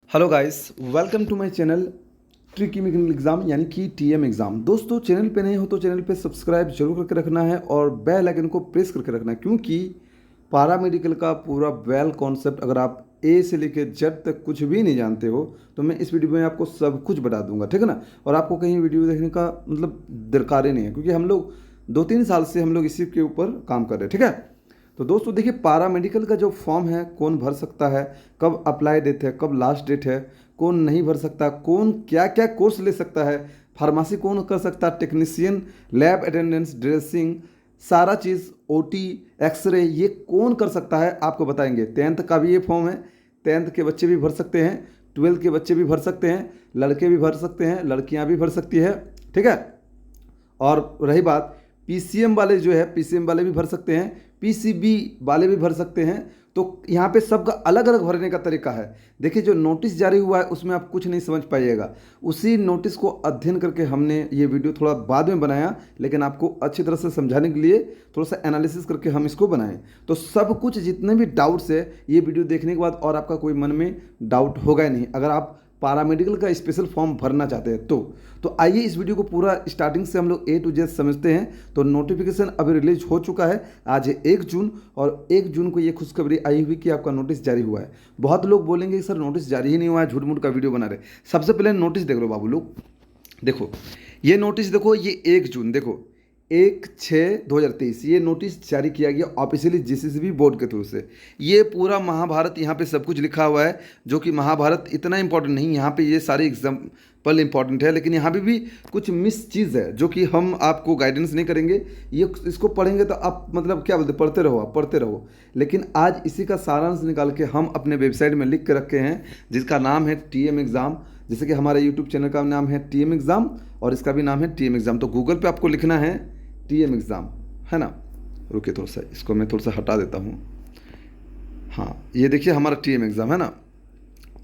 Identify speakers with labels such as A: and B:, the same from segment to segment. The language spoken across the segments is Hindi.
A: Hello guys, welcome to my channel tricky mechanical exam यानी कि टीएम एग्जाम। दोस्तों, चैनल पे नहीं हो तो चैनल पे सब्सक्राइब जरूर करके रखना है और बेल आइकन को प्रेस करके रखना है, क्योंकि पारा मेडिकल का पूरा वेल कॉन्सेप्ट अगर आप ए से लेकर जेड तक कुछ भी नहीं जानते हो तो मैं इस वीडियो में आपको सब कुछ बता दूंगा, ठीक है ना। और आपको कहीं वीडियो देखने का मतलब दरकार ही नहीं है, क्योंकि हम लोग 2-3 साल से हम लोग इसी के ऊपर काम कर रहे हैं, ठीक है। तो दोस्तों देखिए, पारा मेडिकल का जो फॉर्म है कौन भर सकता है, कब अप्लाई डेट है, कब लास्ट डेट है, कौन नहीं भर सकता, कौन क्या क्या कोर्स ले सकता है, फार्मेसी कौन कर सकता है, टेक्नीशियन, लैब अटेंडेंस, ड्रेसिंग, सारा चीज़, ओटी, एक्सरे, ये कौन कर सकता है आपको बताएंगे। 10th का भी ये फॉर्म है, 10th के बच्चे भी भर सकते हैं, 12th के बच्चे भी भर सकते हैं, लड़के भी भर सकते हैं, लड़कियां भी भर सकती है, ठीक है। और रही बात पीसीएम वाले, जो है पीसीएम वाले भी भर सकते हैं, पीसीबी वाले भी भर सकते हैं। तो यहाँ पे सबका अलग अलग भरने का तरीका है। देखिए, जो नोटिस जारी हुआ है उसमें आप कुछ नहीं समझ पाइएगा, उसी नोटिस को अध्ययन करके हमने ये वीडियो थोड़ा बाद में बनाया, लेकिन आपको अच्छी तरह से समझाने के लिए थोड़ा सा एनालिसिस करके हम इसको बनाएं। तो सब कुछ जितने भी डाउट्स है ये वीडियो देखने के बाद और आपका कोई मन में डाउट होगा ही नहीं, अगर आप पारामेडिकल का स्पेशल फॉर्म भरना चाहते हैं तो आइए इस वीडियो को पूरा स्टार्टिंग से हम लोग ए टू जेड समझते हैं। तो नोटिफिकेशन अभी रिलीज हो चुका है, आज है 1 जून, और 1 जून को ये खुशखबरी आई हुई कि आपका नोटिस जारी हुआ है। बहुत लोग बोलेंगे कि सर नोटिस जारी ही नहीं हुआ है, झूठ मूठ का वीडियो बना रहे। सबसे पहले नोटिस देख लो बाबू लोग, देखो ये नोटिस, देखो ये 1 जून, देखो 1/6/2023 ये नोटिस जारी किया गया ऑफिशियली जीसीसीबी बोर्ड के थ्रू से। ये पूरा महाभारत यहाँ पे सब कुछ लिखा हुआ है, जो कि महाभारत इतना इंपॉर्टेंट नहीं, यहाँ पे ये सारे एग्जाम्पल इंपॉर्टेंट है, लेकिन यहाँ पे भी कुछ मिस चीज़ है जो कि हम आपको गाइडेंस नहीं करेंगे। ये इसको पढ़ेंगे तो आप मतलब क्या बोलते, पढ़ते रहो, आप पढ़ते रहो। लेकिन आज इसी का सारांश निकाल के हम अपने वेबसाइट में लिख के रखे हैं, जिसका नाम है टीएम एग्ज़ाम। जैसे कि हमारे यूट्यूब चैनल का नाम है टीएम एग्ज़ाम और इसका भी नाम है टीएम एग्ज़ाम। तो गूगल पे आपको लिखना है टीएम एग्ज़ाम, है ना। रुकिए थोड़ा सा, इसको मैं थोड़ा सा हटा देता हूँ। हाँ, ये देखिए हमारा टीएम एग्ज़ाम है ना।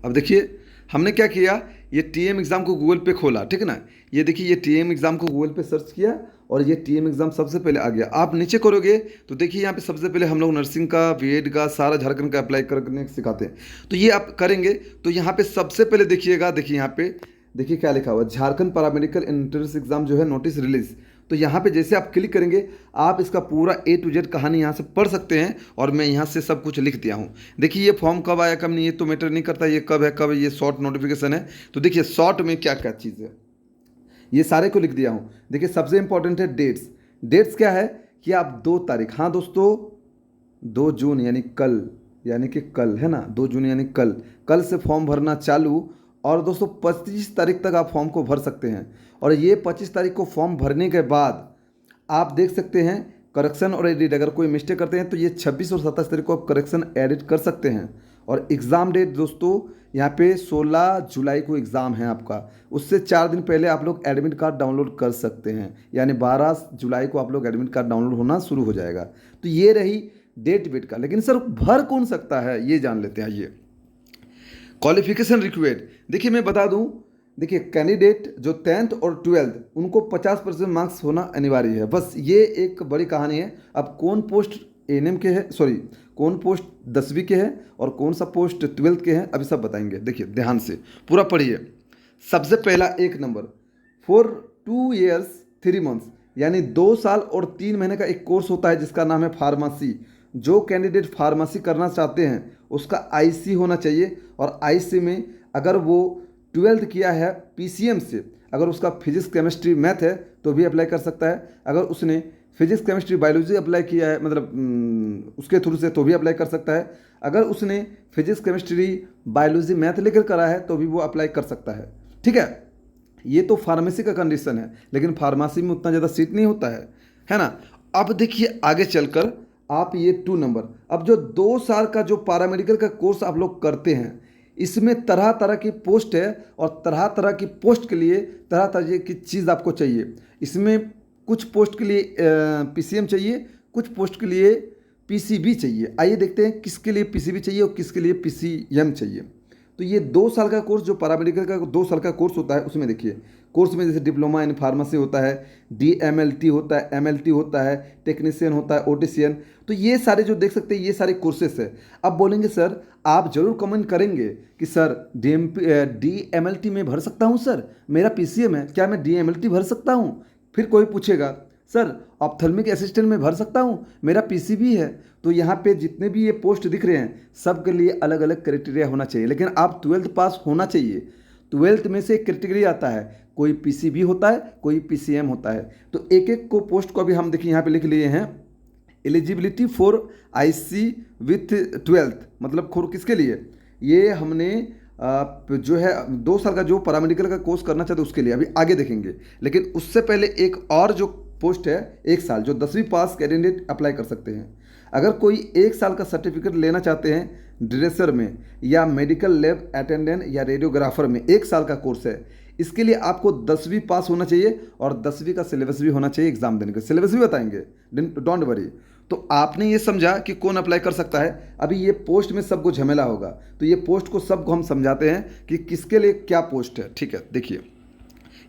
A: अब देखिए हमने क्या किया, ये टीएम एग्ज़ाम को गूगल पे खोला, ठीक है ना। ये देखिए, ये टीएम एग्ज़ाम को गूगल पे सर्च किया और ये टीएम एग्ज़ाम सबसे पहले आ गया। आप नीचे करोगे तो देखिए यहाँ पे सबसे पहले हम लोग नर्सिंग का, बीएड का, सारा झारखंड का अप्लाई करने सिखाते हैं। तो ये आप करेंगे तो यहाँ पे सबसे पहले देखिएगा, देखिए यहाँ पे देखिए क्या लिखा हुआ है, झारखंड पैरामेडिकल एंट्रेंस एग्ज़ाम जो है नोटिस रिलीज। तो यहाँ पे जैसे आप क्लिक करेंगे आप इसका पूरा ए टू जेड कहानी यहाँ से पढ़ सकते हैं, और मैं यहाँ से सब कुछ लिख दिया हूँ। देखिए ये फॉर्म कब आया कब नहीं, ये तो मैटर नहीं करता, ये कब है कब है, ये शॉर्ट नोटिफिकेशन है। तो देखिए शॉर्ट में क्या क्या चीज़ है ये सारे को लिख दिया हूँ। देखिए सबसे इंपॉर्टेंट है डेट्स। डेट्स क्या है कि आप 2 तारीख, हाँ दोस्तों 2 जून यानी कल, यानी कि कल है ना, 2 जून यानी कल, कल से फॉर्म भरना चालू। और दोस्तों 25 तारीख तक आप फॉर्म को भर सकते हैं, और ये 25 तारीख को फॉर्म भरने के बाद आप देख सकते हैं करेक्शन और एडिट, अगर कोई मिस्टेक करते हैं तो ये 26 और 27 तारीख को आप करेक्शन एडिट कर सकते हैं। और एग्ज़ाम डेट दोस्तों यहाँ पे 16 जुलाई को एग्ज़ाम है आपका, उससे 4 दिन पहले आप लोग एडमिट कार्ड डाउनलोड कर सकते हैं, यानी 12 जुलाई को आप लोग एडमिट कार्ड डाउनलोड होना शुरू हो जाएगा। तो ये रही डेट वेट का। लेकिन सर भर कौन सकता है ये जान लेते हैं। ये क्वालिफिकेशन रिक्वायर्ड, देखिए मैं बता दूं, देखिए कैंडिडेट जो 10th और 12th उनको 50% मार्क्स होना अनिवार्य है, बस ये एक बड़ी कहानी है। अब कौन पोस्ट एएनएम के है, सॉरी कौन पोस्ट 10वीं के है और कौन सा पोस्ट 12th के हैं, अभी सब बताएंगे। देखिए ध्यान से पूरा पढ़िए। सबसे पहला 1 नंबर, फॉर 2 years 3 months यानी 2 साल और 3 महीने का एक कोर्स होता है जिसका नाम है फार्मेसी। जो कैंडिडेट फार्मेसी करना चाहते हैं उसका आईसी होना चाहिए, और आईसी में अगर वो 12th किया है पीसीएम से, अगर उसका फिजिक्स केमिस्ट्री मैथ है तो भी अप्लाई कर सकता है। अगर उसने फिजिक्स केमिस्ट्री बायोलॉजी अप्लाई किया है मतलब उसके थ्रू से तो भी अप्लाई कर सकता है। अगर उसने फिजिक्स केमिस्ट्री बायोलॉजी मैथ लेकर करा है तो भी वो अप्लाई कर सकता है, ठीक है। ये तो फार्मेसी का कंडीशन है, लेकिन फार्मेसी में उतना ज़्यादा सीट नहीं होता है ना। अब देखिए आगे चलकर आप ये 2 नंबर, अब जो 2 साल का जो पैरामेडिकल का कोर्स आप लोग करते हैं इसमें तरह तरह की पोस्ट है, और तरह तरह की पोस्ट के लिए तरह तरह की चीज़ आपको चाहिए। इसमें कुछ पोस्ट के लिए पीसीएम चाहिए, कुछ पोस्ट के लिए पीसीबी चाहिए। आइए देखते हैं किसके लिए पीसीबी चाहिए और किसके लिए पीसीएम चाहिए। तो ये 2 साल का कोर्स, जो पैरामेडिकल का 2 साल का कोर्स होता है, उसमें देखिए कोर्स में जैसे डिप्लोमा इन फार्मेसी होता है, DMLT होता है, MLT होता है, टेक्नीशियन होता है, OTCN। तो ये सारे जो देख सकते हैं ये सारे कोर्सेस है। अब बोलेंगे सर, आप जरूर कमेंट करेंगे कि सर DMLT में भर सकता हूँ सर, मेरा PCM है, क्या मैं DMLT भर सकता हूँ? फिर कोई पूछेगा सर ऑप्थेल्मिक असिस्टेंट में भर सकता हूँ, मेरा PCB है। तो यहाँ पे जितने भी ये पोस्ट दिख रहे हैं सबके लिए अलग अलग क्राइटेरिया होना चाहिए, लेकिन आप 12th पास होना चाहिए। 12th में से एक कैटेगरी आता है, कोई PCB होता है, कोई PCM होता है। तो एक एक को पोस्ट को अभी हम देखिए यहाँ पे लिख लिए हैं, eligibility for IC with 12th, मतलब किसके लिए? ये हमने जो है 2 साल का जो पैरामेडिकल का कोर्स करना चाहते हैं उसके लिए अभी आगे देखेंगे। लेकिन उससे पहले एक और जो पोस्ट है 1 साल, जो 10वीं पास कैंडिडेट अप्लाई कर सकते हैं। अगर कोई 1 साल का सर्टिफिकेट लेना चाहते हैं ड्रेसर में, या मेडिकल लैब अटेंडेंट या रेडियोग्राफर में, 1 साल का कोर्स है, इसके लिए आपको 10वीं पास होना चाहिए और 10वीं का सिलेबस भी होना चाहिए। एग्जाम देने का सिलेबस भी बताएंगे, डोंट वरी। तो आपने ये समझा कि कौन अप्लाई कर सकता है। अभी ये पोस्ट में सबको झमेला होगा, तो ये पोस्ट को सबको हम समझाते हैं कि किसके लिए क्या पोस्ट है। ठीक है, देखिए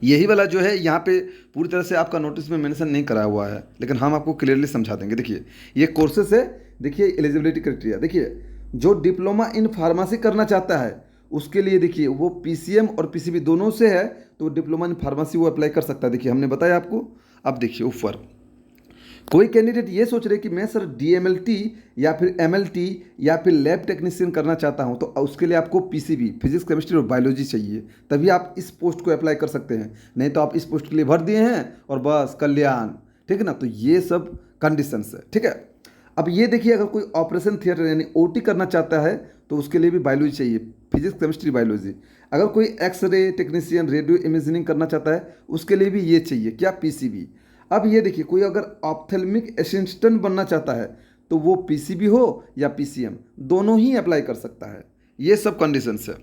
A: यही वाला जो है यहाँ पे पूरी तरह से आपका नोटिस में मेंशन नहीं करा हुआ है, लेकिन हम आपको क्लियरली समझा देंगे। देखिए ये कोर्सेस है, देखिए एलिजिबिलिटी क्राइटेरिया, देखिए जो डिप्लोमा इन फार्मेसी करना चाहता है उसके लिए देखिए वो PCM और PCB दोनों से है, तो डिप्लोमा इन फार्मेसी वो अप्लाई कर सकता है। देखिए हमने बताया आपको। अब देखिए ऊपर कोई कैंडिडेट ये सोच रहे कि मैं सर DMLT या फिर MLT या फिर लैब टेक्नीशियन करना चाहता हूं, तो उसके लिए आपको PCB फिजिक्स केमिस्ट्री और बायोलॉजी चाहिए, तभी आप इस पोस्ट को अप्लाई कर सकते हैं। नहीं तो आप इस पोस्ट के लिए भर दिए हैं और बस कल्याण, ठीक है ना। तो ये सब कंडीशंस है, ठीक है। अब ये देखिए अगर कोई ऑपरेशन थिएटर यानी OT करना चाहता है तो उसके लिए भी बायोलॉजी चाहिए, फिजिक्स केमिस्ट्री बायोलॉजी। अगर कोई एक्सरे टेक्नीशियन रेडियो इमेजिंग करना चाहता है उसके लिए भी ये चाहिए, क्या? PCB। अब ये देखिए कोई अगर ऑप्थेल्मिक असिस्टेंट बनना चाहता है तो वो PCB हो या PCM, दोनों ही अप्लाई कर सकता है। ये सब कंडीशंस है।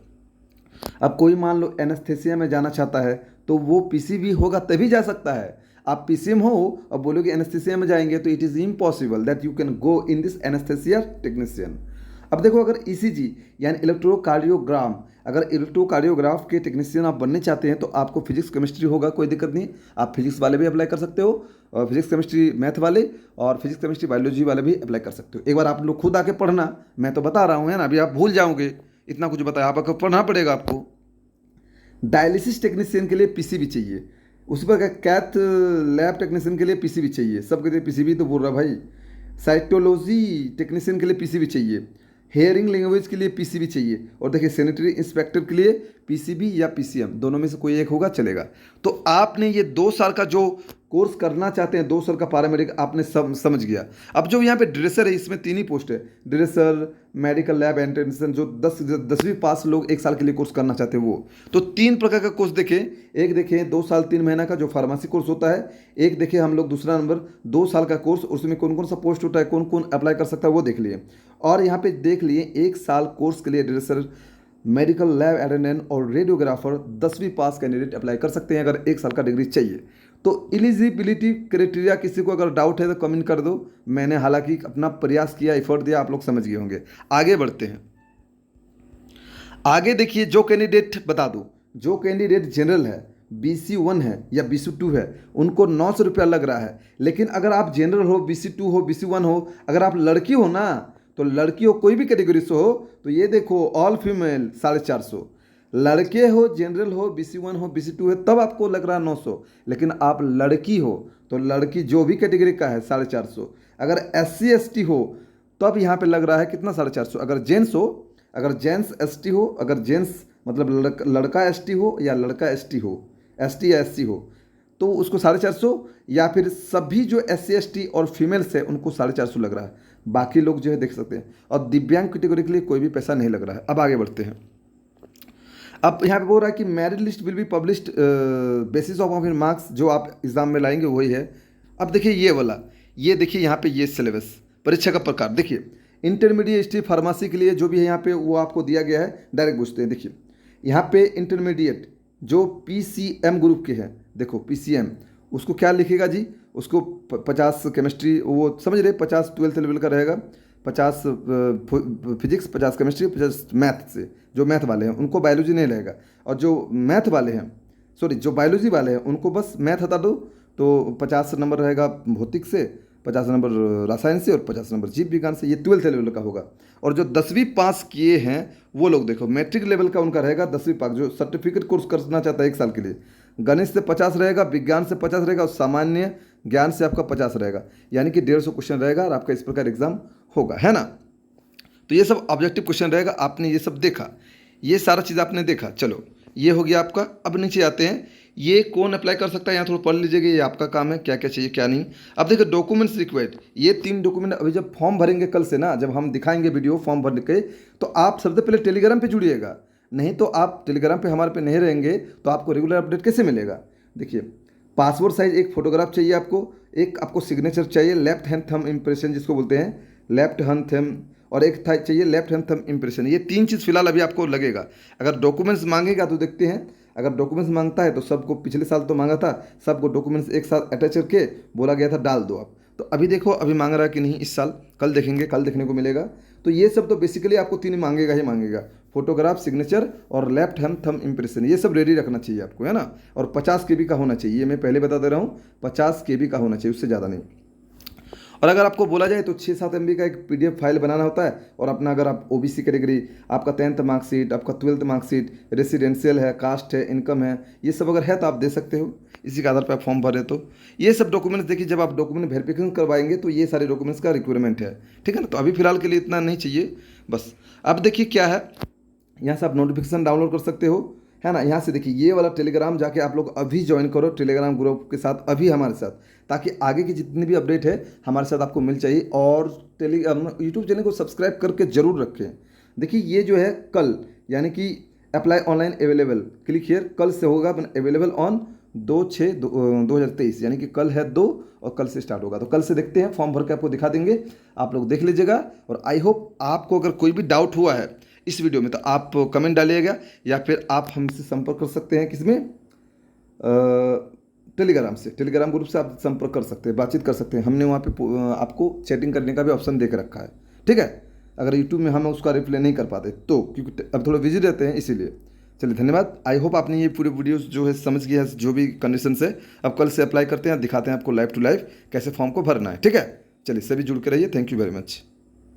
A: अब कोई मान लो एनेस्थेसिया में जाना चाहता है तो वो PCB होगा तभी जा सकता है। आप PCM हो और बोलोगे एनेस्थेसिया में जाएंगे तो it is impossible that you can go in this anaesthesia technician. अब देखो अगर ECG यानी इलेक्ट्रोकार्डियोग्राम, अगर इलेक्ट्रोकार्डियोग्राफ के टेक्नीशियन आप बनने चाहते हैं तो आपको फिजिक्स केमिस्ट्री होगा, कोई दिक्कत नहीं। आप फिजिक्स वाले भी अप्लाई कर सकते हो, और फिजिक्स केमिस्ट्री मैथ वाले और फिजिक्स केमिस्ट्री बायोलॉजी वाले भी अप्लाई कर सकते हो। एक बार आप लोग खुद आके पढ़ना, मैं तो बता रहा हूँ है ना, अभी आप भूल जाओगे, इतना कुछ बताया, आपको पढ़ना पड़ेगा आपको। डायलिसिस टेक्नीशियन के लिए PCB चाहिए, उस पर कैथ लैब टेक्नीशियन के लिए PCB चाहिए, सबके लिए PCB तो बोल रहा भाई। साइटोलॉजी टेक्नीशियन के लिए PCB चाहिए, हेयरिंग लैंग्वेज के लिए PCB चाहिए, और देखिए सैनिटरी इंस्पेक्टर के लिए PCB या PCM, दोनों में से कोई एक होगा चलेगा। तो आपने ये 2 साल का जो कोर्स करना चाहते हैं, 2 साल का पैरामेडिकल, आपने समझ गया। अब जो यहाँ पे ड्रेसर है इसमें 3 ही पोस्ट है, ड्रेसर, मेडिकल लैब अटेंडेंट, जो 10वीं पास लोग 1 साल के लिए कोर्स करना चाहते हैं वो। तो 3 प्रकार का कोर्स देखें, एक देखें 2 साल 3 महीना का जो फार्मेसी कोर्स होता है, एक देखें हम लोग दूसरा नंबर 2 साल का कोर्स, उसमें कौन कौन सा पोस्ट होता है, कौन कौन अप्लाई कर सकता है वो देख लिए। और यहाँ पे देख लिए 1 साल कोर्स के लिए ड्रेसर, मेडिकल लैब अटेंडेंट और रेडियोग्राफर 10वीं पास कैंडिडेट अप्लाई कर सकते हैं अगर 1 साल का डिग्री चाहिए। तो एलिजिबिलिटी क्राइटेरिया किसी को अगर डाउट है तो कमेंट कर दो। मैंने हालांकि अपना प्रयास किया, एफर्ट दिया, आप लोग समझ गए होंगे। आगे बढ़ते हैं। आगे देखिए जो कैंडिडेट, बता दूं, जो कैंडिडेट जनरल है, BC1 है या BC2 है, उनको 900 रुपया लग रहा है। लेकिन अगर आप जनरल हो, BC2 हो, BC1 हो, अगर आप लड़की हो ना, तो लड़की हो कोई भी कैटेगरी से हो, तो ये देखो ऑल फीमेल 450, लड़के हो, जनरल हो, BC1 हो, BC2 है, तब आपको लग रहा है 900। लेकिन आप लड़की हो तो लड़की जो भी कैटेगरी का है 450। अगर SC ST हो तब यहाँ पे लग रहा है कितना, 450। अगर जेंट्स हो, अगर जेंट्स ST हो, अगर जेंट्स मतलब लड़का ST हो या लड़का ST हो, ST या SC हो, तो उसको 450, या फिर सभी जो SC ST और फीमेल्स है उनको 450 लग रहा है। बाकी लोग जो है देख सकते हैं। और दिव्यांग कैटेगरी के लिए कोई भी पैसा नहीं लग रहा है। अब आगे बढ़ते हैं। अब यहाँ पे बोल रहा है कि merit list will be published basis of of marks, जो आप एग्जाम में लाएंगे वही है। अब देखिए ये वाला, ये देखिए यहाँ पे ये सिलेबस, परीक्षा का प्रकार देखिए। इंटरमीडिएट स्टेज फार्मेसी के लिए जो भी है यहाँ पे वो आपको दिया गया है, डायरेक्ट पूछते हैं। देखिए यहाँ पे इंटरमीडिएट जो PCM ग्रुप के हैं, देखो PCM, उसको क्या लिखेगा जी, उसको 50 केमिस्ट्री, वो समझ रहे 50 12th लेवल का रहेगा, 50 फिजिक्स, 50 केमिस्ट्री, 50 मैथ से, जो मैथ वाले हैं उनको बायोलॉजी नहीं रहेगा। और जो मैथ वाले हैं, सॉरी जो बायोलॉजी वाले हैं उनको बस मैथ हटा दो, तो 50 नंबर रहेगा भौतिक से, 50 नंबर रसायन से और 50 नंबर जीव विज्ञान से। ये 12th लेवल का होगा। और जो 10वीं पास किए हैं वो लोग देखो मैट्रिक लेवल का उनका रहेगा 10वीं पास, जो सर्टिफिकेट कोर्स करना चाहता है 1 साल के लिए। गणित से 50 रहेगा, विज्ञान से 50 रहेगा और सामान्य ज्ञान से आपका 50 रहेगा, यानी कि 150 क्वेश्चन रहेगा और आपका इस प्रकार एग्जाम होगा, है ना। तो ये सब ऑब्जेक्टिव क्वेश्चन रहेगा। आपने ये सब देखा, ये सारा चीज़ आपने देखा। चलो ये हो गया आपका। अब नीचे आते हैं, ये कौन अप्लाई कर सकता है, यहाँ थोड़ा पढ़ लीजिएगा, ये आपका काम है, क्या क्या चाहिए क्या नहीं। अब देखिए डॉक्यूमेंट्स रिक्वायर्ड, ये 3 डॉक्यूमेंट अभी जब फॉर्म भरेंगे कल से ना, जब हम दिखाएंगे वीडियो फॉर्म भर के, तो आप सबसे पहले टेलीग्राम पे जुड़िएगा। नहीं तो आप टेलीग्राम पे हमारे पे नहीं रहेंगे तो आपको रेगुलर अपडेट कैसे मिलेगा। देखिए पासपोर्ट साइज एक फोटोग्राफ चाहिए आपको, एक आपको सिग्नेचर चाहिए, लेफ्ट हैंड थंब इम्प्रेशन जिसको बोलते हैं, लेफ्ट हैंड थंब, और एक चाहिए लेफ्ट हैंड थंब इम्प्रेशन। ये 3 चीज़ फिलहाल अभी आपको लगेगा। अगर डॉक्यूमेंट्स मांगेगा तो देखते हैं, अगर डॉक्यूमेंट्स मांगता है तो सबको, पिछले साल तो मांगा था, सबको डॉक्यूमेंट्स एक साथ अटैच करके बोला गया था डाल दो आप। तो अभी देखो अभी मांग रहा है कि नहीं इस साल, कल देखेंगे, कल देखने को मिलेगा। तो ये सब तो बेसिकली आपको 3 मांगेगा ही मांगेगा, फोटोग्राफ, सिग्नेचर और लेफ्ट हैंड थंब इम्प्रेशन। ये सब रेडी रखना चाहिए आपको, है ना। और 50 KB का होना चाहिए, ये मैं पहले बता दे रहा हूँ, 50 KB का होना चाहिए, उससे ज़्यादा नहीं। और अगर आपको बोला जाए तो 6-7 MB का एक PDF फाइल बनाना होता है। और अपना अगर आप OBC कैटेगरी, आपका 10th मार्कशीट, आपका 12th मार्कशीट, रेसिडेंशियल है, कास्ट है, इनकम है, ये सब अगर है तो आप दे सकते हो। इसी के आधार पर आप फॉर्म भरे तो ये सब डॉक्यूमेंट्स देखिए, जब आप डॉक्यूमेंट वेरिफिकेशन करवाएंगे तो ये सारे डॉक्यूमेंट्स का रिक्वायरमेंट है, ठीक है ना। तो अभी फिलहाल के लिए इतना नहीं चाहिए बस। अब देखिए क्या है, यहाँ से आप नोटिफिकेशन डाउनलोड कर सकते हो, है ना। यहाँ से देखिए ये वाला टेलीग्राम जाके आप लोग अभी ज्वाइन करो टेलीग्राम ग्रुप के साथ अभी हमारे साथ, ताकि आगे की जितनी भी अपडेट है हमारे साथ आपको मिल चाहिए। और यूट्यूब चैनल को सब्सक्राइब करके जरूर रखें। देखिए ये जो है कल, यानी कि apply online available, click here, कल से होगा अवेलेबल ऑन 2/6/2023, यानी कि कल है 2 और कल से स्टार्ट होगा। तो कल से देखते हैं, फॉर्म भर के आपको दिखा देंगे, आप लोग देख लीजिएगा। और आई होप आपको अगर कोई भी डाउट हुआ है इस वीडियो में तो आप कमेंट डालिएगा, या फिर आप हमसे संपर्क कर सकते हैं, किसमें, टेलीग्राम से, टेलीग्राम ग्रुप से आप संपर्क कर सकते हैं, बातचीत कर सकते हैं। हमने वहाँ पे आपको चैटिंग करने का भी ऑप्शन दे के रखा है, ठीक है। अगर यूट्यूब में हम उसका रिप्लाई नहीं कर पाते तो, क्योंकि अब थोड़ा बिजी रहते हैं इसीलिए। चलिए धन्यवाद। आई होप आपने ये पूरे वीडियो जो है समझ गया है, जो भी कंडीशन है। अब कल से अप्लाई करते हैं, दिखाते हैं आपको लाइव टू लाइव कैसे फॉर्म को भरना है, ठीक है। चलिए सभी जुड़ के रहिए, थैंक यू वेरी मच।